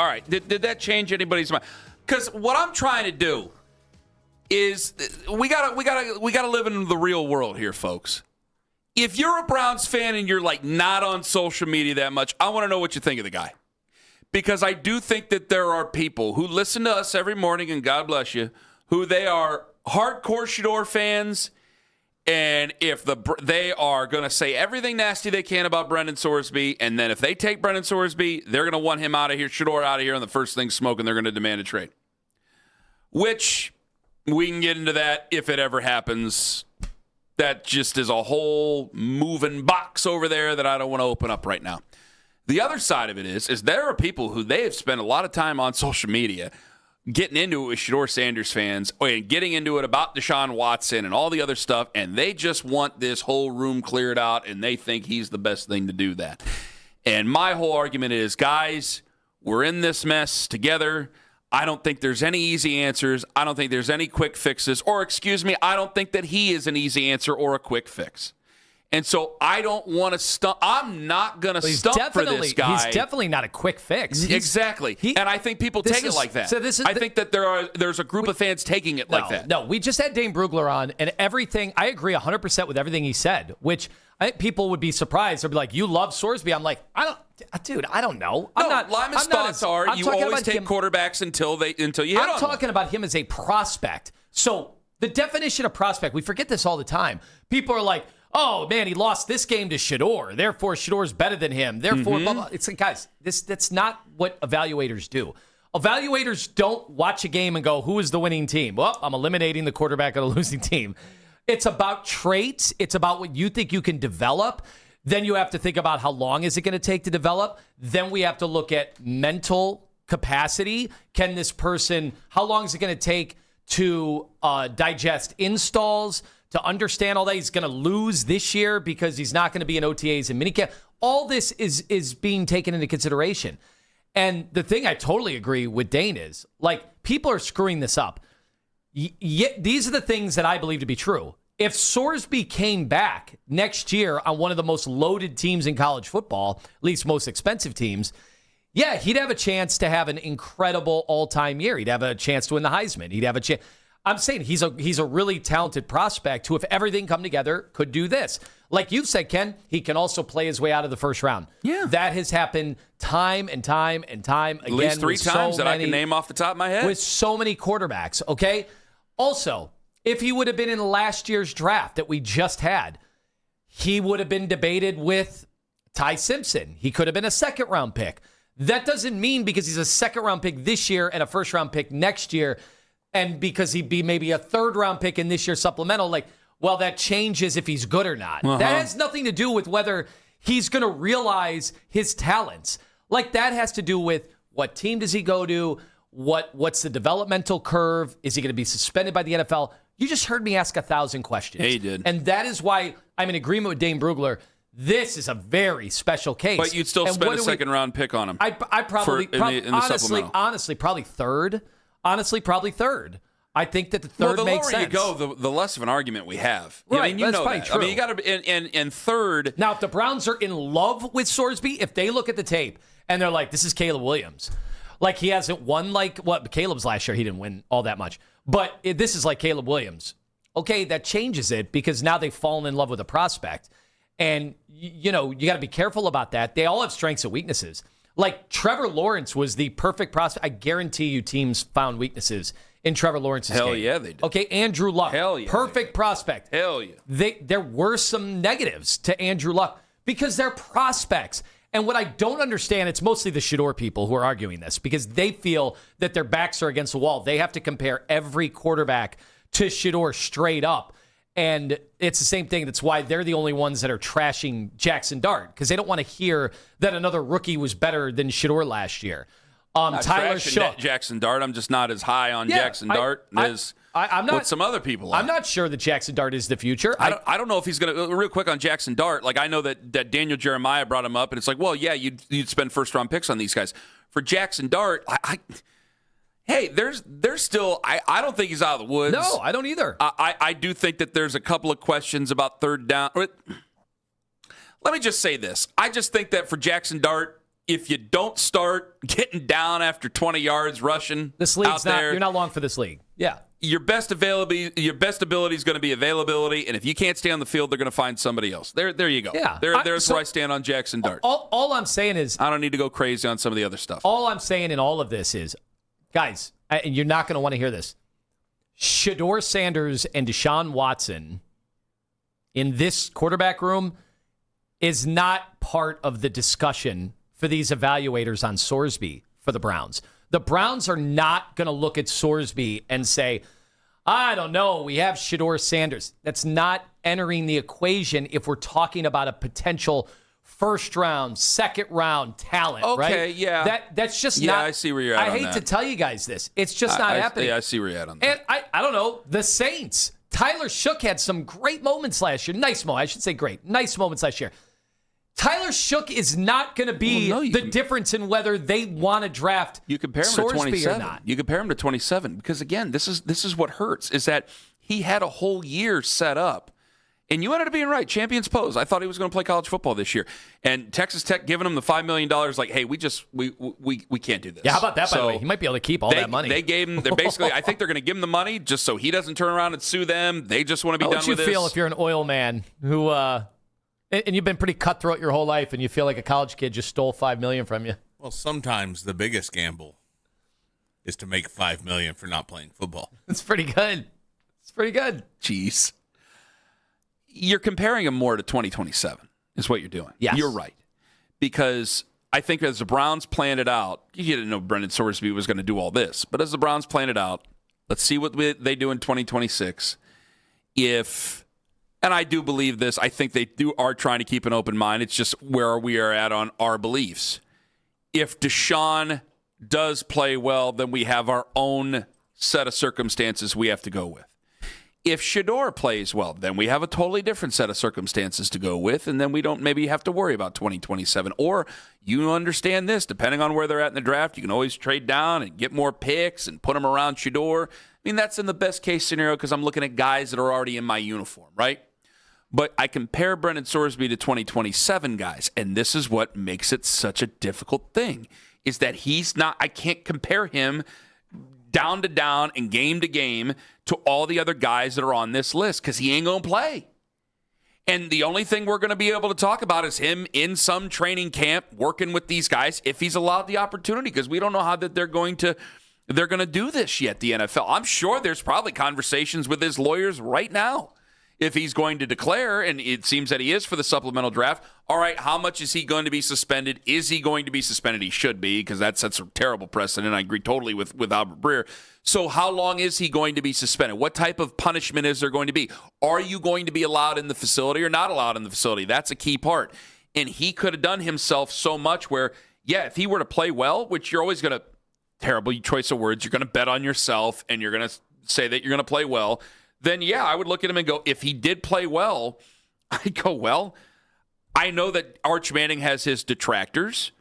all right, did that change anybody's mind? Because what I'm trying to do is we gotta live in the real world here, folks. If you're a Browns fan and you're like not on social media that much, I want to know what you think of the guy. Because I do think that there are people who listen to us every morning, and God bless you, who they are hardcore Shedeur fans, and if they are going to say everything nasty they can about Brendan Sorsby, and then if they take Brendan Sorsby, they're going to want him out of here, Shedeur out of here, and the first thing smoking, they're going to demand a trade. Which, we can get into that if it ever happens. That just is a whole moving box over there that I don't want to open up right now. The other side of it is there are people who they have spent a lot of time on social media getting into it with Shedeur Sanders fans and getting into it about Deshaun Watson and all the other stuff, and they just want this whole room cleared out, and they think he's the best thing to do that. And my whole argument is, guys, we're in this mess together. I don't think there's any easy answers. I don't think there's any quick fixes. Or, excuse me, I don't think that he is an easy answer or a quick fix. And so I don't want to stump. I'm not going to stump for this guy. He's definitely not a quick fix. Exactly. And I think people take it like that. So I think that there's a group of fans taking it like that. No, we just had Dane Brugler on, and everything, I agree 100% with everything he said, which I think people would be surprised. They'd be like, you love Sorsby. I'm like, I don't know. Lyman's thoughts are you always take quarterbacks until you hit on I'm talking about him as a prospect. So the definition of prospect, we forget this all the time. People are like, oh, man, he lost this game to Shedeur. Therefore, Shedeur's better than him. Therefore, blah, blah. It's like, guys, that's not what evaluators do. Evaluators don't watch a game and go, who is the winning team? Well, I'm eliminating the quarterback of the losing team. It's about traits. It's about what you think you can develop. Then you have to think about how long is it going to take to develop. Then we have to look at mental capacity. Can this person, how long is it going to take to digest installs, to understand all that? He's going to lose this year because he's not going to be in OTAs and minicamp. All this is being taken into consideration. And the thing I totally agree with Dane is, like, people are screwing this up. These are the things that I believe to be true. If Sorsby came back next year on one of the most loaded teams in college football, at least most expensive teams, yeah, he'd have a chance to have an incredible all-time year. He'd have a chance to win the Heisman. He'd have a chance. I'm saying he's a really talented prospect who, if everything come together, could do this. Like you said, Ken, he can also play his way out of the first round. Yeah. That has happened time and time and time again. At least three times that I can name off the top of my head. With so many quarterbacks, okay? Also, if he would have been in last year's draft that we just had, he would have been debated with Ty Simpson. He could have been a second-round pick. That doesn't mean because he's a second-round pick this year and a first-round pick next year, and because he'd be maybe a third-round pick in this year's supplemental, like, well, that changes if he's good or not. That has nothing to do with whether he's going to realize his talents. Like, that has to do with what team does he go to, what's the developmental curve, is he going to be suspended by the NFL? You just heard me ask 1,000 questions. Yeah, you did. And that is why I'm in agreement with Dane Brugler. This is a very special case. But you'd still spend a second-round pick on him. I probably, honestly, probably third. Honestly, probably third. I think that the third makes sense. The lower you go, the less of an argument we have. Right, I mean, you that's know probably that. true. I mean, you got to, and third. Now, if the Browns are in love with Sorsby, if they look at the tape and they're like, this is Caleb Williams. Like, he hasn't won Caleb's last year, he didn't win all that much. But this is like Caleb Williams. Okay, that changes it because now they've fallen in love with a prospect. And, you got to be careful about that. They all have strengths and weaknesses. Like, Trevor Lawrence was the perfect prospect. I guarantee you teams found weaknesses in Trevor Lawrence's game. Hell yeah, they did. Okay, Andrew Luck. Hell yeah. Perfect prospect. Hell yeah. There were some negatives to Andrew Luck because they're prospects. And what I don't understand, it's mostly the Shedeur people who are arguing this because they feel that their backs are against the wall. They have to compare every quarterback to Shedeur straight up. And it's the same thing. That's why they're the only ones that are trashing Jackson Dart because they don't want to hear that another rookie was better than Shedeur last year. Tyler Shough. Jackson Dart. I'm just not as high on Jackson Dart as what some other people are. I'm not sure that Jackson Dart is the future. I don't know if he's going to. Real quick on Jackson Dart, like I know that Daniel Jeremiah brought him up, and it's like, well, yeah, you'd spend first-round picks on these guys. For Jackson Dart, hey, there's still. I don't think he's out of the woods. No, I don't either. I do think that there's a couple of questions about third down. Let me just say this. I just think that for Jackson Dart, if you don't start getting down after 20 yards rushing This league's out there, you're not long for this league. Yeah. Your best ability is going to be availability, and if you can't stay on the field, they're going to find somebody else. There you go. Yeah. There's where I stand on Jackson Dart. All I'm saying is, I don't need to go crazy on some of the other stuff. all I'm saying in all of this is, guys, and you're not going to want to hear this, Shedeur Sanders and Deshaun Watson in this quarterback room is not part of the discussion for these evaluators on Sorsby for the Browns. The Browns are not going to look at Sorsby and say, I don't know, we have Shedeur Sanders. That's not entering the equation if we're talking about a potential first round, second round talent, right? Okay, yeah. That's just not. Yeah, I see where you're at I on hate that. to tell you guys this. It's just not happening. Yeah, I see where you're at on that. And I don't know, the Saints. Tyler Shook had some great moments last year. Nice moments. I should say great. Nice moments last year. Tyler Shook is not going to be the difference in whether they want to draft You compare him Sorsby to 27. or not. You compare him to 27 because, again, this is what hurts, is that he had a whole year set up. And you ended up being right. Champions pose. I thought he was going to play college football this year. And Texas Tech giving him the $5 million, like, hey, we can't do this. Yeah, how about that, by the way? He might be able to keep all that money. They gave him, they're basically, I think they're going to give him the money just so he doesn't turn around and sue them. They just want to be done with this. How would you feel if you're an oil man who, and you've been pretty cutthroat your whole life and you feel like a college kid just stole $5 million from you? Well, sometimes the biggest gamble is to make $5 million for not playing football. It's pretty good. It's pretty good. Jeez. You're comparing him more to 2027 is what you're doing. Yes. You're right. Because I think as the Browns planned it out, you didn't know Brendan Sorsby was going to do all this. But as the Browns planned it out, let's see what they do in 2026. And I do believe this, I think they are trying to keep an open mind. It's just where we are at on our beliefs. If Deshaun does play well, then we have our own set of circumstances we have to go with. If Shedeur plays well, then we have a totally different set of circumstances to go with, and then we don't maybe have to worry about 2027. Or you understand this, depending on where they're at in the draft, you can always trade down and get more picks and put them around Shedeur. I mean, that's in the best case scenario because I'm looking at guys that are already in my uniform, right? But I compare Brendan Sorsby to 2027 guys, and this is what makes it such a difficult thing, is that I can't compare him down to down and game to game to all the other guys that are on this list because he ain't going to play. And the only thing we're going to be able to talk about is him in some training camp working with these guys if he's allowed the opportunity because we don't know how that they're going to do this yet, the NFL. I'm sure there's probably conversations with his lawyers right now. If he's going to declare, and it seems that he is for the supplemental draft, all right, how much is he going to be suspended? Is he going to be suspended? He should be, because that sets a terrible precedent. I agree totally with Albert Breer. So how long is he going to be suspended? What type of punishment is there going to be? Are you going to be allowed in the facility or not allowed in the facility? That's a key part. And he could have done himself so much where, yeah, if he were to play well, which you're always going to, terrible choice of words, you're going to bet on yourself and you're going to say that you're going to play well, then, yeah, I would look at him and go, if he did play well, I'd go, well, I know that Arch Manning has his detractors,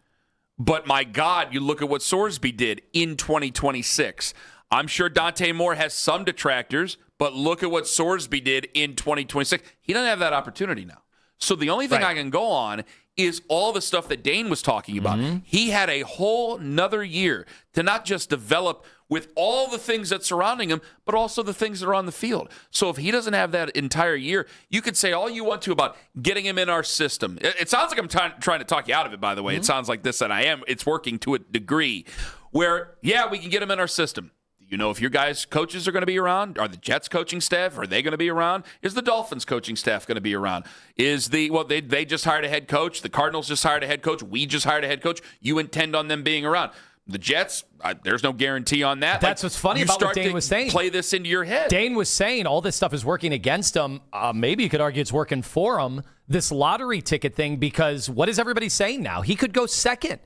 but my God, you look at what Sorsby did in 2026. I'm sure Dante Moore has some detractors, but look at what Sorsby did in 2026. He doesn't have that opportunity now. So the only thing I can go on is all the stuff that Dane was talking about. Mm-hmm. He had a whole nother year to not just develop with all the things that surrounding him, but also the things that are on the field. So if he doesn't have that entire year, you could say all you want to about getting him in our system. It sounds like I'm trying to talk you out of it, by the way. Mm-hmm. It sounds like this, and I am. It's working to a degree where, yeah, we can get him in our system. You know, if your guys' coaches are going to be around, are the Jets coaching staff, are they going to be around? Is the Dolphins coaching staff going to be around? They just hired a head coach. The Cardinals just hired a head coach. We just hired a head coach. You intend on them being around. The Jets, there's no guarantee on that. That's what's funny about what Dane was saying. Play this into your head. Dane was saying all this stuff is working against him. Maybe you could argue it's working for him, this lottery ticket thing, because what is everybody saying now? He could go second.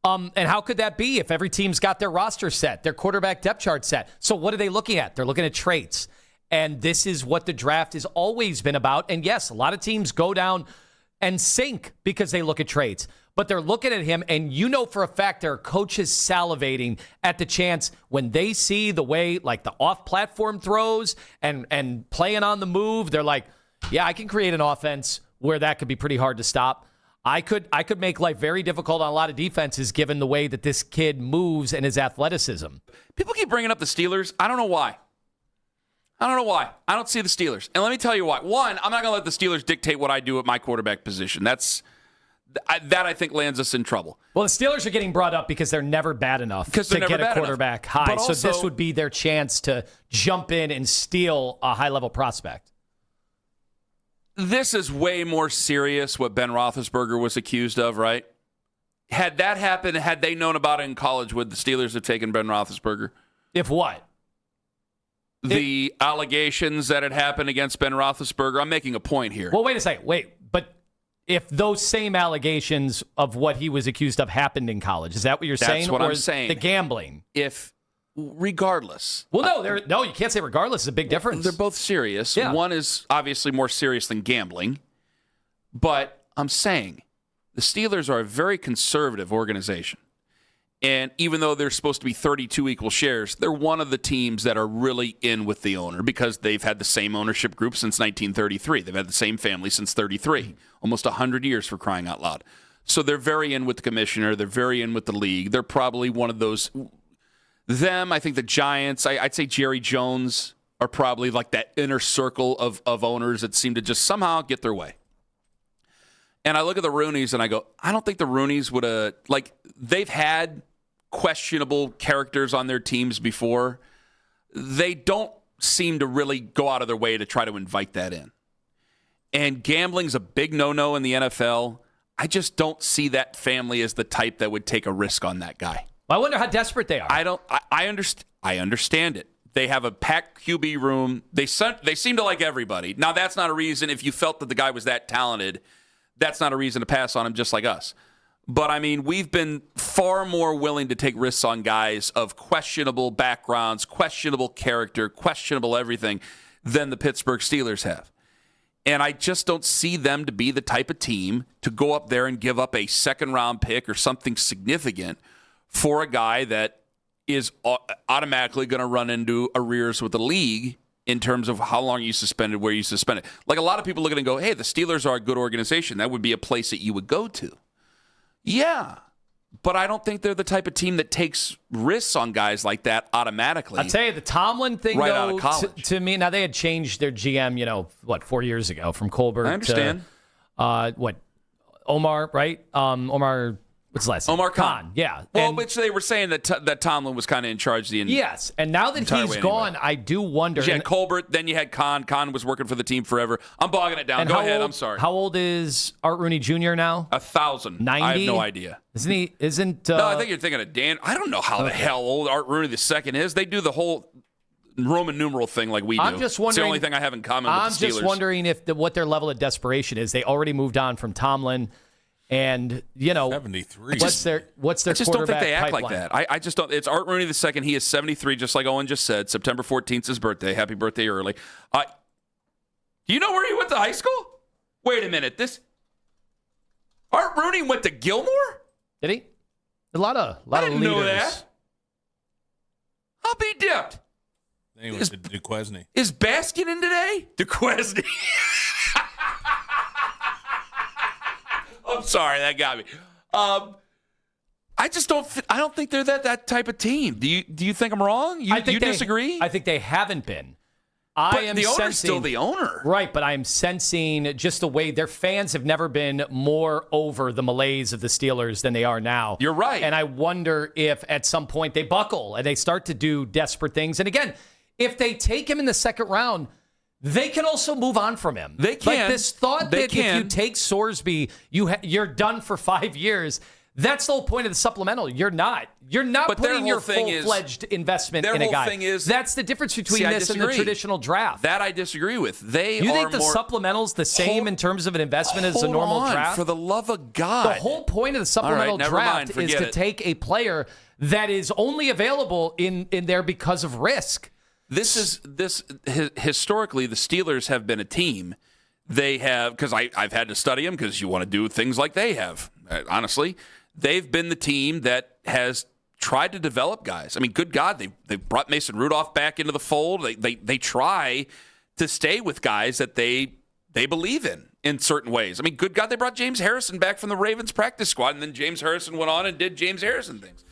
And how could that be if every team's got their roster set, their quarterback depth chart set? So what are they looking at? They're looking at traits. And this is what the draft has always been about. And yes, a lot of teams go down and sink because they look at traits. But they're looking at him, and you know for a fact their coach is salivating at the chance when they see the way, like, the off-platform throws and playing on the move. They're like, yeah, I can create an offense where that could be pretty hard to stop. I could make life very difficult on a lot of defenses given the way that this kid moves and his athleticism. People keep bringing up the Steelers. I don't know why. I don't see the Steelers. And let me tell you why. One, I'm not going to let the Steelers dictate what I do at my quarterback position. That I think lands us in trouble. Well, the Steelers are getting brought up because they're never bad enough to get a quarterback high. So this would be their chance to jump in and steal a high-level prospect. This is way more serious what Ben Roethlisberger was accused of, right? Had that happened, had they known about it in college, would the Steelers have taken Ben Roethlisberger? If what? The allegations that had happened against Ben Roethlisberger. I'm making a point here. Well, wait a second. But if those same allegations of what he was accused of happened in college, is that what you're saying? That's what I'm saying. The gambling. Regardless. Well, no, you can't say regardless. It's a big difference. They're both serious. Yeah. One is obviously more serious than gambling. But I'm saying the Steelers are a very conservative organization. And even though they're supposed to be 32 equal shares, they're one of the teams that are really in with the owner because they've had the same ownership group since 1933. They've had the same family since 33, almost 100 years for crying out loud. So they're very in with the commissioner. They're very in with the league. They're probably one of those. Them, I think the Giants, I'd say Jerry Jones are probably like that inner circle of owners that seem to just somehow get their way. And I look at the Rooneys and I go, I don't think the Rooneys would have, they've had questionable characters on their teams before. They don't seem to really go out of their way to try to invite that in. And gambling's a big no-no in the NFL. I just don't see that family as the type that would take a risk on that guy. I wonder how desperate they are. I understand it. They have a packed QB room. They seem to like everybody. Now, that's not a reason, if you felt that the guy was that talented, that's not a reason to pass on him, just like us. But, I mean, we've been far more willing to take risks on guys of questionable backgrounds, questionable character, questionable everything than the Pittsburgh Steelers have. And I just don't see them to be the type of team to go up there and give up a second-round pick or something significant for a guy that is automatically going to run into arrears with the league in terms of how long you suspended, where you suspended. Like, a lot of people look at it and go, hey, the Steelers are a good organization. That would be a place that you would go to. Yeah, but I don't think they're the type of team that takes risks on guys like that automatically. I'll tell you, the Tomlin thing, right though, out of college. To me, now they had changed their GM, 4 years ago from Colbert I understand. to, Omar, right? Omar, what's his last name? Omar Khan. Yeah. Well, which they were saying that Tomlin was kind of in charge the Yes, and now that he's gone, I do wonder. You had Colbert, then you had Khan. Khan was working for the team forever. I'm bogging it down. Go ahead. I'm sorry. How old is Art Rooney Jr. now? 1,000. 90? I have no idea. Isn't he? No, I think you're thinking of Dan. I don't know how the hell old Art Rooney II is. They do the whole Roman numeral thing like we do. I'm just wondering. It's the only thing I have in common with the Steelers. I'm just wondering what their level of desperation is. They already moved on from Tomlin. And, 73. what's their I just don't think they act pipeline? like that. I just don't. It's Art Rooney II. He is 73, just like Owen just said. September 14th is his birthday. Happy birthday early. Do you know where he went to high school? Wait a minute. Art Rooney went to Gilmore? Did he? A lot of I didn't leaders. know that. I'll be dipped. Then he went to Duquesne. Is Baskin in today? Duquesne. I'm sorry, that got me. I just don't. I don't think they're that type of team. Do you think I'm wrong? You disagree? I think they haven't been. But the owner's still the owner, right? But I'm sensing just the way their fans have never been more over the malaise of the Steelers than they are now. You're right, and I wonder if at some point they buckle and they start to do desperate things. And again, if they take him in the second round, they can also move on from him. They can. Like this thought that if you take Sorsby, you're done for 5 years. That's the whole point of the supplemental. You're not. You're not putting your full-fledged investment in a guy. Their whole thing is, that's the difference between this and the traditional draft. That I disagree with. You think the supplemental's the same in terms of an investment as a normal draft? For the love of God. The whole point of the supplemental draft is to take a player that is only available in there because of risk. Historically, the Steelers have been a team. They have, because I've had to study them because you want to do things like they have, honestly. They've been the team that has tried to develop guys. I mean, good God, they brought Mason Rudolph back into the fold. They try to stay with guys that they believe in in certain ways. I mean, good God, they brought James Harrison back from the Ravens practice squad, and then James Harrison went on and did James Harrison things.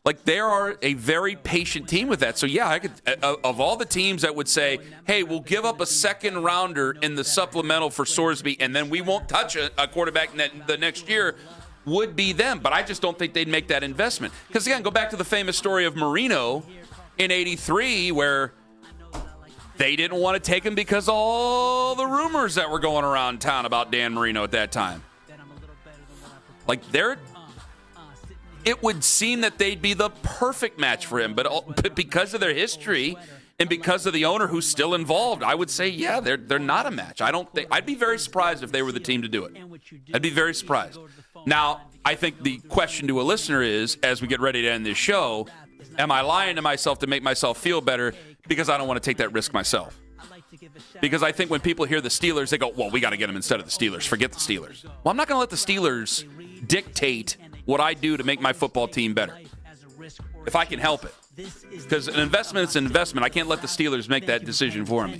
Like, they are a very patient team with that. So, yeah, I could, of all the teams that would say, hey, we'll give up a second rounder in the supplemental for Sorsby, and then we won't touch a quarterback the next year, would be them. But I just don't think they'd make that investment. Because, again, go back to the famous story of Marino in 83, where they didn't want to take him because of all the rumors that were going around town about Dan Marino at that time. Like, it would seem that they'd be the perfect match for him, but because of their history and because of the owner who's still involved, I would say, yeah, they're not a match. I'd be very surprised if they were the team to do it. I'd be very surprised. Now, I think the question to a listener is, as we get ready to end this show, am I lying to myself to make myself feel better because I don't want to take that risk myself? Because I think when people hear the Steelers, they go, well, we got to get them instead of the Steelers. Forget the Steelers. Well, I'm not going to let the Steelers dictate what I do to make my football team better, if I can help it. Because an investment is an investment. I can't let the Steelers make that decision for me.